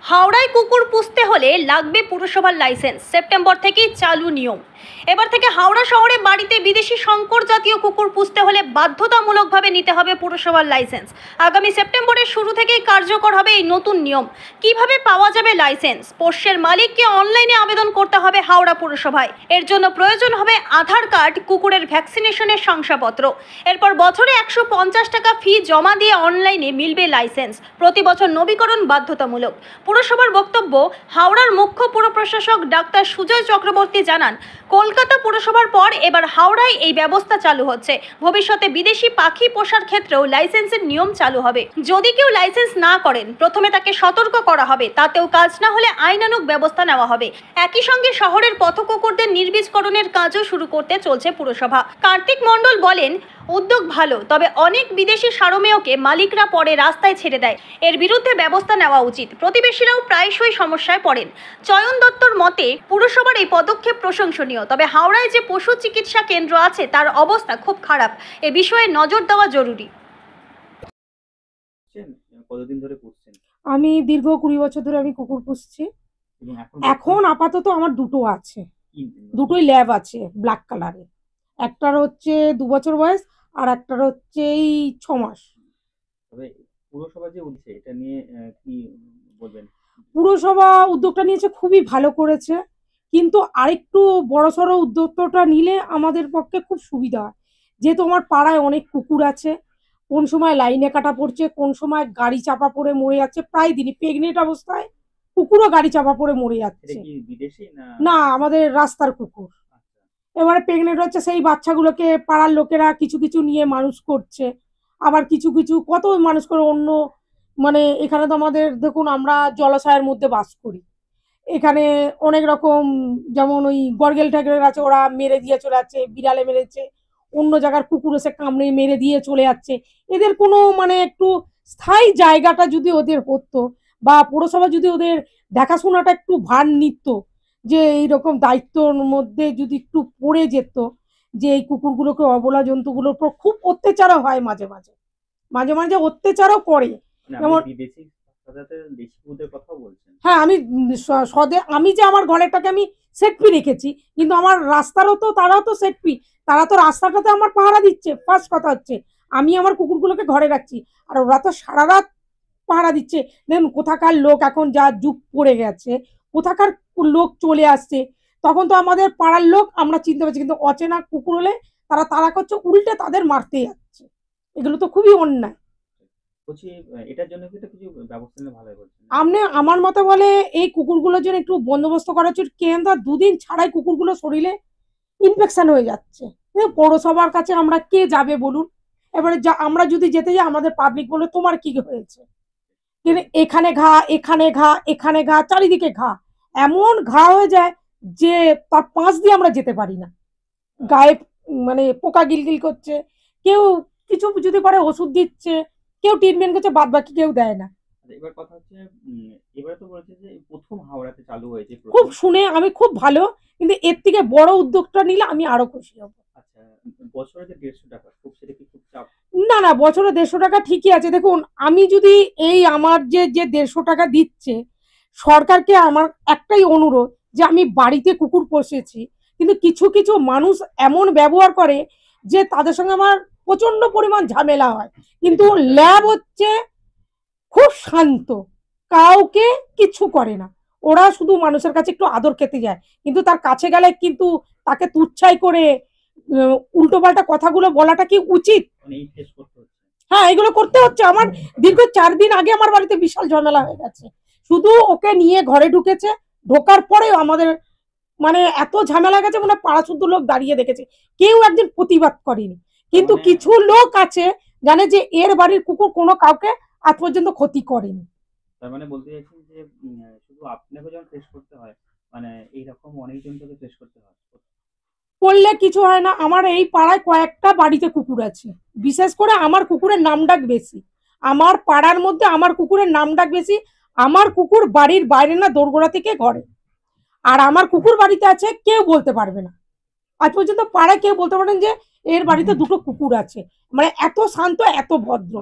হাওড়ায় কুকুর পুষতে হলে লাগবে পুরসভার লাইসেন্স। সেপ্টেম্বর থেকেই চালু নিয়ম। এবার থেকে হাওড়া শহরে বাড়িতে বিদেশি শঙ্কর জাতীয় কুকুর পুষতে হলে বাধ্যতামূলকভাবে নিতে হবে পুরসভার লাইসেন্স। আগামী সেপ্টেম্বরের শুরু থেকেই কার্যকর হবে এই নতুন নিয়ম। কিভাবে পাওয়া যাবে লাইসেন্স? পোষ্যের মালিককে অনলাইনে আবেদন করতে হবে হাওড়া পুরসভায়। এর জন্য প্রয়োজন হবে আধার কার্ড, কুকুরের ভ্যাকসিনেশনের শংসাপত্র। এরপর বছরে 150 টাকা ফি জমা দিয়ে অনলাইনে মিলবে লাইসেন্স। প্রতি বছর নবীকরণ বাধ্যতামূলক। পুরসভার বক্তব্য, হাওড়ার মুখ্য পুর প্রশাসক ডাক্তার সুজয় চক্রবর্তী জানান, কলকাতা পুরসভার পর এবার হাওড়ায় এই ব্যবস্থা চালু হচ্ছে। ভবিষ্যতে বিদেশি পাখি পোষার ক্ষেত্রেও লাইসেন্সের নিয়ম চালু হবে। যদি কেউ লাইসেন্স না করেন, প্রথমে তাকে সতর্ক করা হবে, তাতেও কাজ না হলে আইনানুগ ব্যবস্থা নেওয়া হবে। একই সঙ্গে শহরের পথকুকুরদের নির্বীজকরণের কাজও শুরু করতে চলছে পুরসভা। কার্তিক মণ্ডল বলেন, উদ্যোগ ভালো, তবে অনেক বিদেশি সারমেয়কে মালিকরা পরে রাস্তায় ছেড়ে দেয়। এর বিরুদ্ধে ব্যবস্থা নেওয়া উচিত। প্রতিবেশীরাও প্রায়শই সমস্যায় পড়েন। চয়ন দত্তর মতে, পুরসভার এই পদক্ষেপ প্রশংসনীয়, তবে হাওড়ায় যে পশু চিকিৎসা কেন্দ্র আছে তার অবস্থা খুব খারাপ। এ বিষয়ে নজর দেওয়া জরুরি। কতদিন ধরে পুষছেন? আমি দীর্ঘ 20 বছর ধরে আমি কুকুর পুষছি। এখন আপাতত আমার দুটো আছে, দুটোই ল্যাব আছে, ব্ল্যাক কালারের। একটার হচ্ছে 2 বছর বয়স আর একটার হচ্ছে এই 6 মাস। তবে পুরসভা যে উঠছে এটা নিয়ে কি বলবেন? পুরসভা উদ্যোগটা নিয়েছে, খুবই ভালো করেছে, কিন্তু আরেকটু বড়সড় উদ্যোগটা নিলে আমাদের পক্ষে খুব সুবিধা হয়। যেহেতু আমার পাড়ায় অনেক কুকুর আছে, কোন সময় লাইনে কাটা পড়ছে, কোন সময় গাড়ি চাপা পড়ে মরে যাচ্ছে, প্রায় দিনই প্রেগনেন্ট অবস্থায় কুকুরও গাড়ি চাপা পড়ে মরে যাচ্ছে। না, আমাদের রাস্তার কুকুর। এবারে প্রেগনেন্ট হচ্ছে, সেই বাচ্চাগুলোকে পাড়ার লোকেরা কিছু কিছু নিয়ে মানুষ করছে, আবার কিছু কিছু কত মানুষ করে অন্য, মানে এখানে তো আমাদের দেখুন, আমরা জলাশয়ের মধ্যে বাস করি, এখানে অনেক রকম, যেমন ওই গরগেল ট্যাগেল আছে, ওরা মেরে দিয়ে চলে যাচ্ছে, বিড়ালে মেরেছে, অন্য জায়গার কুকুর এসে কামড়ে মেরে দিয়ে চলে যাচ্ছে। এদের কোনো মানে একটু স্থায়ী জায়গাটা যদি ওদের হতো, বা পুরসভা যদি ওদের দেখাশোনাটা একটু ভার নিত, যে এইরকম দায়িত্বর মধ্যে যদি একটু পড়ে যেত, যে এই কুকুরগুলোকে, অবলা জন্তুগুলোর উপর খুব অত্যাচারও হয়, মাঝে মাঝে মাঝে মাঝে অত্যাচারও করে। যেমন হ্যাঁ, আমি যে আমার ঘরেরটাকে আমি সেটপি রেখেছি, কিন্তু আমার রাস্তারও তো, তারাও তো সেটপি, তারা তো রাস্তাটাতে আমার পাহারা দিচ্ছে। ফার্স্ট কথা হচ্ছে, আমি আমার কুকুরগুলোকে ঘরে রাখছি, আর ওরা তো সারা রাত পাহারা দিচ্ছে। দেখুন, কোথাকার লোক এখন যা যুগ পড়ে গেছে, কোথাকার লোক চলে আসছে, তখন তো আমাদের পাড়ার লোক আমরা চিনতে পারছি, কিন্তু অচেনা কুকুর হলে তারা তারা করছে, উল্টে তাদের মারতে যাচ্ছে। এগুলো তো খুবই অন্যায়। এটার জন্য কি কিছু ব্যবস্থা নিলে ভালো হয়? আপনি আমার মতে বলে এই কুকুরগুলোর জন্য একটু বন্দোবস্ত করা উচিত। কেন, 2 দিন ছাড়াই কুকুরগুলো শরীরে ইনফেকশন হয়ে যাচ্ছে। পৌরসভার কাছে আমরা কে যাবে বলুন? এবারে আমরা যদি যেতে যাই, আমাদের পাবলিক বলে তোমার কি হয়েছে, কিন্তু এখানে ঘা, এখানে ঘা, এখানে ঘা, চারিদিকে ঘা, এমন ঘা হয়ে যায় যে তার পাশ দিয়ে আমরা যেতে পারি না। গায়ে মানে পোকা গিলগিল করছে, কেউ কিছু যদি করে ওষুধ দিচ্ছে, কেউ ট্রিটমেন্ট করছে, বাদ বাকি কেউ দেয় না। এবার কথা হচ্ছে, এবারে তো বলেছে যে প্রথম হাওড়াতে চালু হয়েছে, খুব শুনে আমি খুব ভালো, কিন্তু এর থেকে বড় উদ্যোগটা নিলে আমি আরো খুশি হব। আচ্ছা, বছরে যে 150 টাকা, খুব সেটা কি খুব চাপ? না না, বছরে 150 টাকা ঠিকই আছে। দেখুন, আমি যদি এই আমার যে 150 টাকা দিচ্ছে, সরকারকে আমার একটাই অনুরোধ, যে আমি বাড়িতে কুকুর পোষেছি, কিন্তু কিছু কিছু মানুষ এমন ব্যবহার করে যে তাদের সঙ্গে আমার প্রচন্ড পরিমাণ ঝামেলা হয়। কিন্তু ল্যাব হচ্ছে খুব শান্ত, কাউকে কিছু করে না, ওরা শুধু মানুষের কাছে একটু আদর খেতে যায়, কিন্তু তার কাছে গেলে কিন্তু তাকে তুচ্ছাই করে উল্টো পাল্টা কথাগুলো বলাটা কি উচিত? হ্যাঁ, এগুলো করতে হচ্ছে। আমার দীর্ঘ 4 দিন আগে আমার বাড়িতে বিশাল ঝামেলা হয়ে গেছে, শুধু ওকে নিয়ে ঘরে ঢুকেছে, ঢোকার পরে আমাদের মানে এত ঝামেলা গেছে, মানে পাড়া শুদ্ধ লোক দাঁড়িয়ে দেখেছে, কেউ একদিন প্রতিবাদ করেনি। কিন্তু কিছু লোক আছে জানে যে এর বাড়ির কুকুর কোনো কাউকে আজ পর্যন্ত ক্ষতি করেনি। তার মানে বলতে চাইছেন যে শুধু আপনাকে যখন ফেস করতে হয়, মানে এইরকম অনেকজনকে ফেস করতে হয়, করলে কিছু হয় না। আমার এই পাড়ায় কয়েকটা বাড়িতে কুকুর আছে, বিশেষ করে আমার কুকুরের নামডাক বেশি, আমার পাড়ার মধ্যে আমার কুকুরের নামডাক বেশি। আমার কুকুর বাড়ির বাইরে না, দোরগোড়া থেকে ঘরে, আর আমার কুকুর বাড়িতে আছে, কেউ বলতে পারবে না। আজ পর্যন্ত পাড়ায় কেউ বলতে পারেন যে এর বাড়িতে 2টো কুকুর আছে, মানে এত শান্ত, এত ভদ্র।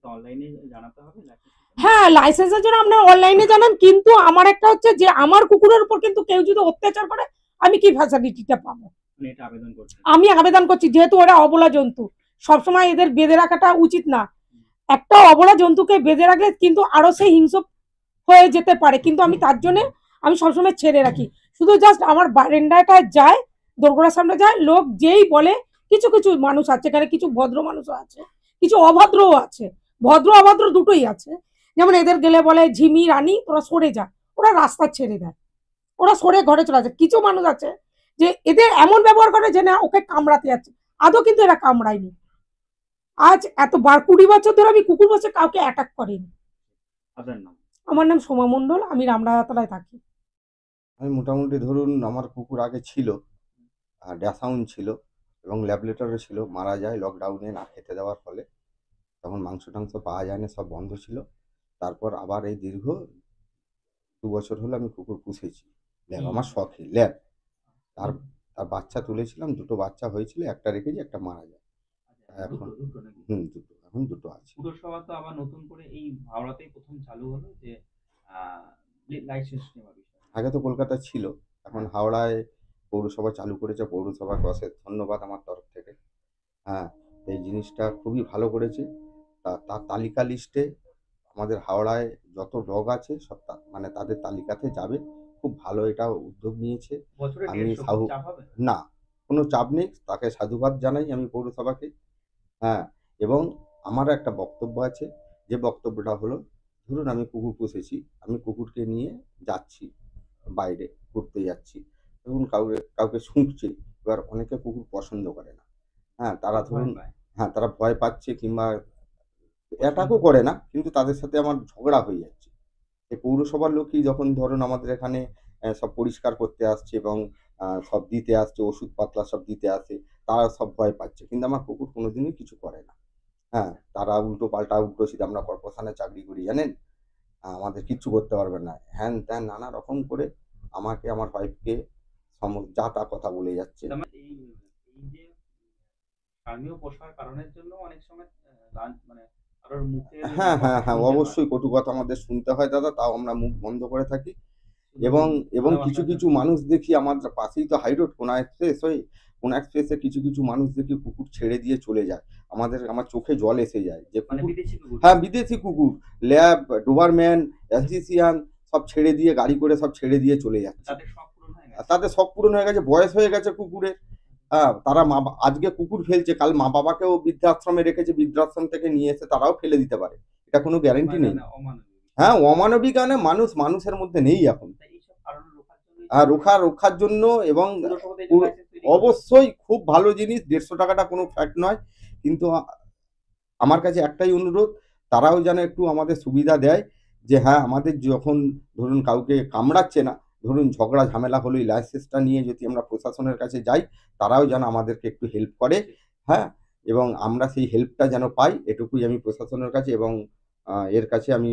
তো অনলাইনে জানাতে হবে লাইসেন্স? হ্যাঁ, লাইসেন্সের জন্য আপনার অনলাইনে জানান, কিন্তু আমার একটা হচ্ছে যে আমার কুকুরের উপর কিন্তু কেউ যদি অত্যাচার করে আমি কি ফ্যাসিলিটিটা পাবো? মানে এটা আবেদন করতে আমি আবেদন করছি, যেহেতু ওরা অবলা জন্তু, সবসময় এদের বেঁধে রাখাটা উচিত না। একটা অবলা জন্তুকে বেঁধে রাখলে কিন্তু আরো সে হিংস্র হয়ে যেতে পারে, কিন্তু আমি তার জন্য আমি সবসময় ছেড়ে রাখি। শুধু জাস্ট আমার বারান্দাটা যায়, দোরগোড়ার সামনে যায়, লোক যেই বলে, কিছু কিছু মানুষ আছে এখানে, কিছু ভদ্র মানুষও আছে, কিছু অভদ্রও আছে, ভদ্র অভদ্র দুটোই আছে। যেমন এদের গেলে বলে ঝিমি রানী তোরা সরে যা, ওরা রাস্তা ছেড়ে দেয়, ওরা সরে ঘরে চলে আসে। কিছু মানুষ আছে যে এদের এমন ব্যবহার করে যে না ওকে কামড়াতে যাচ্ছে, আদৌ কিন্তু এরা কামড়ায়নি। আজ এত 20 বছর ধরে আমি কুকুর বসে কাউকে অ্যাটাক করিনি। আপনার নাম? আমার নাম সোমা মণ্ডল, আমি রামরাতলায় থাকি। আমি মোটামুটি ধরুন আমার কুকুর আগে ছিল, ড্যাসাউন ছিল এবং ল্যাবলেটরও ছিল, মারা যায় লকডাউনে না খেতে দেওয়ার ফলে। তখন মাংস টাংস পাওয়া যায় না, সব বন্ধ ছিল। তারপর আবার এই দীর্ঘ 2 বছর হলো আমি কুকুর পুষেছি। ল্যাব আমার শখে ল্যাব। তার তার বাচ্চা তুলেছিলাম, 2টো বাচ্চা হয়েছিল, একটা রেখেছি, একটা মারা যায়। এখন দুটো নাকি? 2টো, এখন 2টো আছে। পুরসভা তো আবার নতুন করে এই হাওড়াতেই প্রথম চালু হলো যে লাইসেন্স নেওয়ার বিষয়। আগে তো কলকাতা ছিল, এখন হাওড়ায় পৌরসভা চালু করেছে। পৌরসভাকে অশেষ ধন্যবাদ আমার তরফ থেকে। হ্যাঁ, এই জিনিসটা খুবই ভালো করেছে। তার তালিকা লিস্টে আমাদের হাওড়ায় যত ডগ আছে সব মানে তাদের তালিকাতে যাবে। খুব ভালো এটা উদ্যোগ নিয়েছে। বছরে আমি 150 চাপ হবে? না, কোনো চাপ নেই, তাকে সাধুবাদ জানাই আমি পৌরসভাকে। হ্যাঁ, এবং আমারও একটা বক্তব্য আছে, যে বক্তব্যটা হলো, ধরুন আমি কুকুর পুষেছি, আমি কুকুরকে নিয়ে যাচ্ছি, বাইরে ঘুরতে যাচ্ছি, ধরুন কাউকে শুঁকছে, এবার অনেকে কুকুর পছন্দ করে না। হ্যাঁ, তারা ধরুন, ভয় পায়। হ্যাঁ, তারা ভয় পাচ্ছে কিংবা অ্যাটাকও করে না, কিন্তু তাদের সাথে আমার ঝগড়া হয়ে যাচ্ছে। এই পৌরসভার লোকই যখন ধরুন আমাদের এখানে সব পরিষ্কার করতে আসছে এবং সব দিতে আসছে, ওষুধ পাতলা সব দিতে আসে, তারা সব ভয় পাচ্ছে। কিন্তু আমার কুকুর কোনোদিনই কিছু করে না। হ্যাঁ, তারা উল্টো পাল্টা, উল্টো সিধা, আমরা কর্পোরেশনে চাকরি করি জানেন? আমাদের কিচ্ছু করতে পারবে না। হ্যান-ত্যান নানা রকম করে আমাকে, আমার ওয়াইফকে যা তা কথা বলে যাচ্ছে। তার মানে এই যে স্থানীয় পোষার কারণের জন্য অনেক সময় মানে কারোর মুখে হ্যাঁ, হ্যাঁ, কথা হ্যাঁ, শুনতে হয়। অবশ্যই কটু কথা আমাদের শুনতে হয় দাদা, তাও আমরা মুখ বন্ধ করে থাকি। শুধু এবং কিছু ভালোবাসার কিছু জন্য। মানুষ দেখি, আমার পাশেই তো হাইরোড, কোনা এক্সপ্রেস, ওই কোনা এক্সপ্রেসে কিছু কিছু মানুষ দেখি কুকুর ছেড়ে দিয়ে চলে যায়। আমার চোখে জল এসে যায় যে মানে কুকুর, বিদেশি কুকুর। হ্যাঁ, বিদেশি কুকুর, ল্যাব, ডোবারম্যান, অ্যালসেশিয়ান সব ছেড়ে দিয়ে, গাড়ি করে সব ছেড়ে দিয়ে চলে যাচ্ছে। তাদের শখ পূরণ হয়ে গেছে। তাদের শখ পূরণ হয়ে গেছে, বয়স হয়ে গেছে কুকুরের। হ্যাঁ, তারা আজকে কুকুর ফেলছে, কাল মা বাবাকেও বৃদ্ধাশ্রমে রেখেছে, বৃদ্ধাশ্রম থেকে নিয়ে এসে তারাও ফেলে দিতে পারে, এটা কোনো গ্যারান্টি নেই। না, অমানবিক। হ্যাঁ, অমানবিক, মানুষের মধ্যে নেই এখন। তাই এইসব কারণ রোখার জন্য আর রক্ষার জন্য, এবং পুরসভাতে এই যে লাইসেন্স তৈরি করা। অবশ্যই খুব ভালো জিনিস। 150 টাকাটা কোনো ফ্যাক্ট নয়, কিন্তু আমার কাছে একটাই অনুরোধ, তারাও যেন একটু আমাদের সুবিধা দেয়, যে হ্যাঁ, আমাদের যখন ধরুন কাউকে কামড়াচ্ছে না, ধরুন ঝগড়া ঝামেলা হলো, এই লাইসেন্সটা নিয়ে যদি আমরা প্রশাসনের কাছে যাই, তারাও যেন আমাদেরকে একটু হেল্প করে। হ্যাঁ, এবং আমরা সেই হেল্পটা যেন পাই, এটুকুই আমি প্রশাসনের কাছে এবং এর কাছে আমি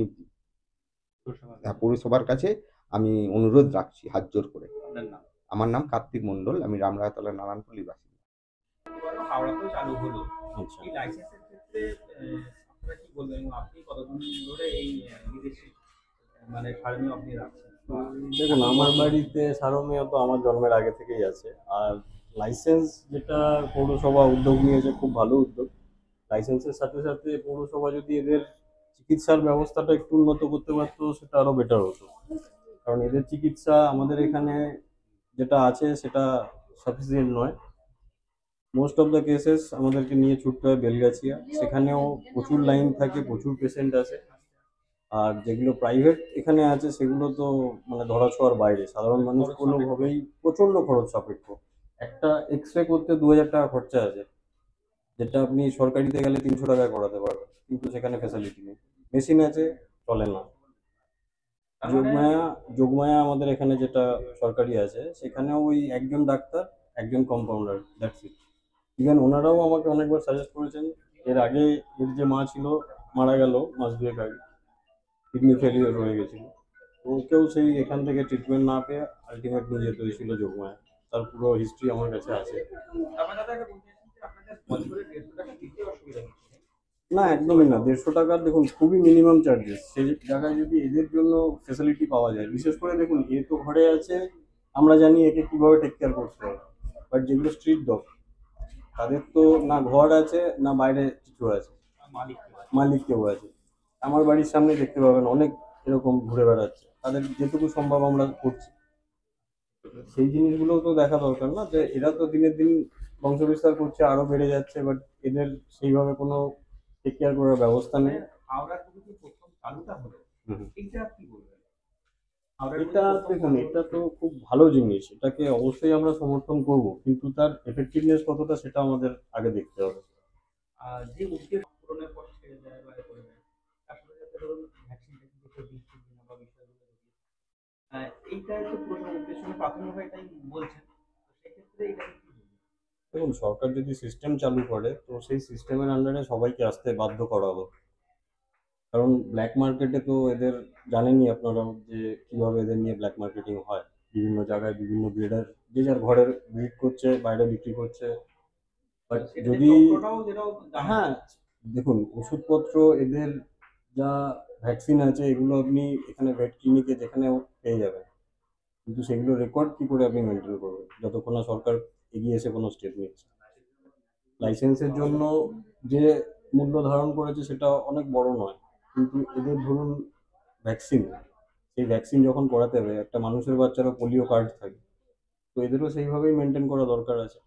পুরসভা। পৌরসভার কাছে আমি অনুরোধ রাখছি হাত জোর করে। আপনার নাম? আমার নাম কার্তিক মণ্ডল, আমি রামরায়তলা নারায়ণপল্লীর বাসিন্দা। এবারও হাওড়াতেও চালু হলো। আচ্ছা, এই লাইসেন্সের ক্ষেত্রে আপনারা কি বলবেন এবং আপনি কতদিন ধরে এই বিদেশি মানে ফার্মিং আপনি রাখছেন? দেখুন আমার বাড়িতে সারমেয় তো আমার জন্মের আগে থেকেই আছে। আর লাইসেন্স যেটা পৌরসভা উদ্যোগ নিয়েছে, খুব ভালো উদ্যোগ। লাইসেন্সের সাথে সাথে পৌরসভা যদি এদের চিকিৎসার ব্যবস্থাটা একটু উন্নত করতে পারতো, সেটা আরো বেটার হতো। কারণ এদের চিকিৎসা আমাদের এখানে যেটা আছে সেটা সাফিসিয়েন্ট নয়। মোস্ট অফ দ্য কেসেস আমাদেরকে নিয়ে ছুটতে হয় বেলগাছিয়া, সেখানেও প্রচুর লাইন থাকে, প্রচুর পেশেন্ট আসে। আর যেগুলো প্রাইভেট এখানে আছে সেগুলো তো মানে ধরাছোঁয়ার বাইরে, সাধারণ মানুষ কোনোভাবেই প্রচণ্ড খরচ সাপেক্ষ। একটা এক্স রে করতে 2000 টাকা খরচা আছে, যেটা আপনি সরকারিতে গেলে 300 টাকায় করাতে পারবেন, কিন্তু সেখানে ফ্যাসিলিটি নেই। মেশিন আছে, চলে না। যোগমায়া আমাদের এখানে যেটা সরকারি আছে, সেখানেও ওই একজন ডাক্তার, একজন কম্পাউন্ডার, দ্যাটস ইট। ইভেন ওনারাও আমাকে অনেকবার সাজেস্ট করেছেন। এর আগে এর যে মা ছিল, মারা গেল মাস দুয়েক আগে, কিডনি ফেলিওর হয়ে গেছিল। তো ওকেও সেই এখান থেকে ট্রিটমেন্ট না পেয়ে আলটিমেট নিয়ে যেতে হয়েছিল যোগমায়া। তার পুরো হিস্ট্রি আমার কাছে আছে। আপনার দাদা একটা বলতে চাইছেন যে আপনাদের বছরে 150 টাকা দিতে অসুবিধা কিছু নেই। না, একদমই না। 150 টাকার দেখুন খুবই মিনিমাম চার্জেস। সেই জায়গায় যদি এদের জন্য ফেসিলিটি পাওয়া যায়, বিশেষ করে দেখুন এ তো ঘরে আছে, আমরা জানি একে কিভাবে টেক কেয়ার করতে হবে। বাট যেগুলো স্ট্রিট ডগ, তাদের তো না ঘর আছে না বাইরে কিছু আছে, মালিক মালিক কেউ আছে। আমার বাড়ির সামনে দেখতে পাবেন অনেক এরকম ঘুরে বেড়াচ্ছে, তাদের যেটুকু সম্ভব আমরা করছি। সেই জিনিসগুলোও তো দেখা দরকার না, যে এরা তো দিনের দিন বংশ বিস্তার করছে, আরো বেড়ে যাচ্ছে, বাট এদের সেইভাবে কোনো টেক কেয়ার করার ব্যবস্থা নেই। হাওড়ার যে প্রথম চালুটা হলো, হুম। এটা কি বলবেন? হাওড়ার এটা প্রথম দেখুন, চালু এটা তো খুব ভালো জিনিস, এটাকে অবশ্যই আমরা সমর্থন করব, কিন্তু তার এফেক্টিভনেস কতটা সেটা আমাদের আগে দেখতে হবে। যে উদ্যোগ পূরণের পর ছেড়ে দেয় বা এ করে দেয়, তারপরে যাতে ধরুন ভ্যাকসিন দিচ্ছে কিনা বা বিষয়গুলো এইটাই তো পুরো উদ্দেশ্য প্রাথমিকভাবে এটাই বলছেন। তো সেক্ষেত্রে এটা কি বলবেন? দেখুন, সরকার যদি সিস্টেম চালু করে তো সেই সিস্টেমের আন্ডারে সবাইকে আসতে বাধ্য করা হবে। কারণ ব্ল্যাক মার্কেটে তো এদের জানেনই আপনারা যে কিভাবে এদের নিয়ে ব্ল্যাক মার্কেটিং হয়। বিভিন্ন জায়গায় বিভিন্ন ব্রিডার যে যার ঘরের ব্রিড করছে, বাইরে বিক্রি করছে। বাট সেটাতে যদি চক্রটাও যেটাও জানা হ্যাঁ, যায়। দেখুন ওষুধপত্র এদের যা ভ্যাকসিন আছে এগুলো আপনি এখানে ভেট ক্লিনিকে যেখানে পেয়ে যাবেন, কিন্তু সেগুলো রেকর্ড কি করে আপনি মেনটেন করবেন যতক্ষণ না সরকার এগিয়ে এসে কোনো স্টেপ নিচ্ছে। লাইসেন্সের জন্য যে মূল্য ধারণ করেছে সেটা অনেক বড় নয়, কিন্তু এদের ধরুন ভ্যাকসিন, সেই ভ্যাকসিন যখন করাতে হবে, একটা মানুষের বাচ্চারও পোলিও কার্ড থাকে, তো এদেরও সেইভাবেই মেনটেন করা দরকার আছে।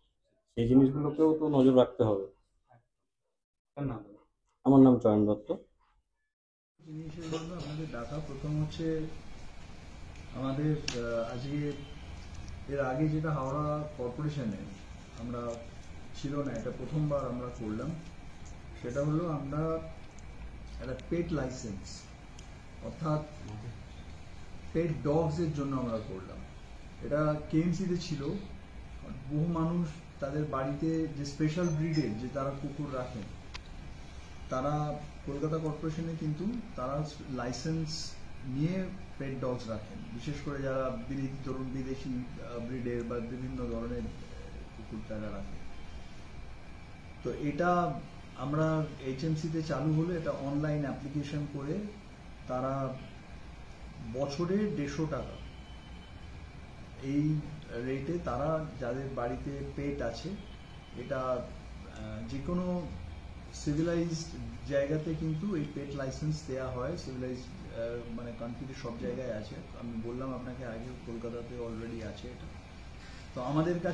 সেই জিনিসগুলোকেও তো নজর রাখতে হবে। আপনার নাম বলুন। আমার নাম চয়ন দত্ত। জিনিসের জন্য আপনাদের ডাকা প্রথম হচ্ছে আমাদের আজকে এর আগে যেটা হাওড়া কর্পোরেশনে আমরা ছিল না, এটা প্রথমবার আমরা করলাম। সেটা হলো আমরা একটা পেট লাইসেন্স, অর্থাৎ পেট ডগসের জন্য আমরা করলাম। এটা কেএমসিতে ছিল। বহু মানুষ তাদের বাড়িতে যে স্পেশাল ব্রিডের যে তারা কুকুর রাখেন, তারা কলকাতা কর্পোরেশনে কিন্তু তারা লাইসেন্স নিয়ে পেট ডগস রাখেন, বিশেষ করে যারা ধরুন বিদেশি ব্রিডের বা বিভিন্ন ধরনের কুকুর তারা রাখেন। তো এটা আমরা এইচএমসিতে চালু হলে এটা অনলাইন অ্যাপ্লিকেশন করে তারা বছরে 150 টাকা এই রেটে তারা যাদের বাড়িতে পেট আছে, এটা যে কোনো সিভিলাইজড জায়গাতে কিন্তু এই পেট লাইসেন্স দেওয়া হয়। সিভিলাইজড মানে কান্ট্রিতে সব জায়গায় আছে। আমি বললাম আপনাকে আগে, কলকাতাতে অলরেডি আছে এটা। তো আমাদের কাছে